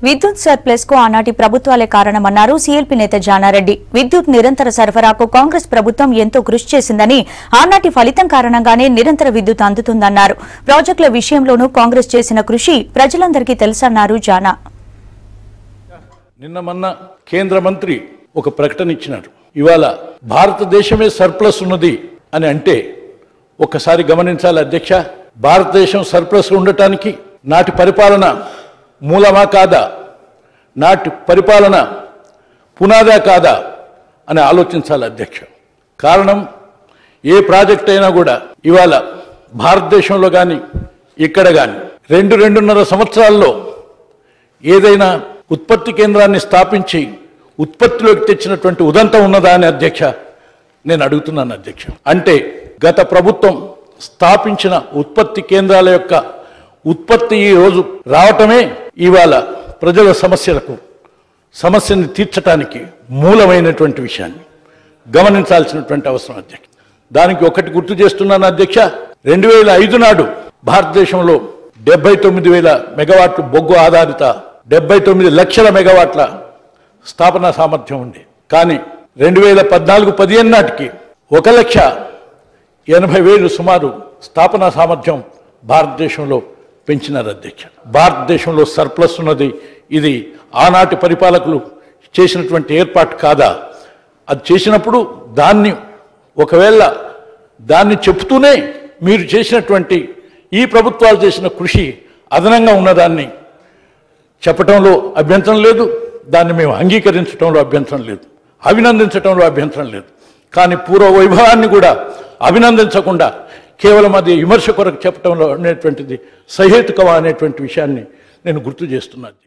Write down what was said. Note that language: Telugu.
విద్యుత్ సర్ప్లస్ కు ఆనాటి ప్రభుత్వాలే కారణమన్నారు సీఎల్పీ నేత జానారెడ్డి. విద్యుత్ నిరంతర సరఫరాకు కాంగ్రెస్ ప్రభుత్వం ఎంతో కృషి చేసిందని, ఆనాటి ఫలితం కారణంగానే నిరంతర విద్యుత్ అందుతుందన్నారు. ప్రాజెక్టుల విషయంలోనూ కాంగ్రెస్ చేసిన కృషి ప్రజలందరికీ తెలుసన్నారు జానా. నిన్న మొన్న కేంద్ర మంత్రి ఒక ప్రకటన ఇచ్చినారు. ఇవాళ భారతదేశమే సర్ప్లస్ ఉన్నది అని అంటే ఒక్కసారి గమనించాలి అధ్యక్ష. భారతదేశం సర్ప్లస్ ఉండటానికి నాటి పరిపాలన మూలమా కాదా, నాటి పరిపాలన పునాదా కాదా అని ఆలోచించాలి అధ్యక్ష. కారణం ఏ ప్రాజెక్ట్ అయినా కూడా ఇవాళ భారతదేశంలో కానీ ఇక్కడ కానీ 2-2.5 సంవత్సరాల్లో ఏదైనా ఉత్పత్తి కేంద్రాన్ని స్థాపించి ఉత్పత్తిలోకి తెచ్చినటువంటి ఉదంతం ఉన్నదా అని అధ్యక్ష నేను అడుగుతున్నాను అధ్యక్ష. అంటే గత ప్రభుత్వం స్థాపించిన ఉత్పత్తి కేంద్రాల యొక్క ఉత్పత్తి ఈ రోజు రావటమే ఇవాళ ప్రజల సమస్యని తీర్చడానికి మూలమైనటువంటి విషయాన్ని గమనించాల్సినటువంటి అవసరం అధ్యక్ష. దానికి ఒకటి గుర్తు చేస్తున్నాను అధ్యక్ష. 2005 నాడు భారతదేశంలో 79,000 మెగావాట్లు బొగ్గు ఆధారిత 79 లక్షల మెగావాట్ల స్థాపన సామర్థ్యం ఉంది. కానీ 2014-15 నాటికి 1,80,000 సుమారు స్థాపన సామర్థ్యం భారతదేశంలో పెంచినారు అధ్యక్ష. భారతదేశంలో సర్ప్లస్ ఉన్నది. ఇది ఆనాటి పరిపాలకులు చేసినటువంటి ఏర్పాటు కాదా? అది చేసినప్పుడు దాన్ని చెప్తూనే మీరు చేసినటువంటి ఈ ప్రభుత్వాలు చేసిన కృషి అదనంగా ఉన్నదాన్ని చెప్పటంలో అభ్యంతరం లేదు. దాన్ని మేము అంగీకరించడంలో అభ్యంతరం లేదు, అభినందించడంలో అభ్యంతరం లేదు. కానీ పూర్వ వైభవాన్ని కూడా అభినందించకుండా కేవలం అది విమర్శ కొరకు చెప్పడంలో అనేటువంటిది సహేతుకమా అనేటువంటి విషయాన్ని నేను గుర్తు చేస్తున్నాను.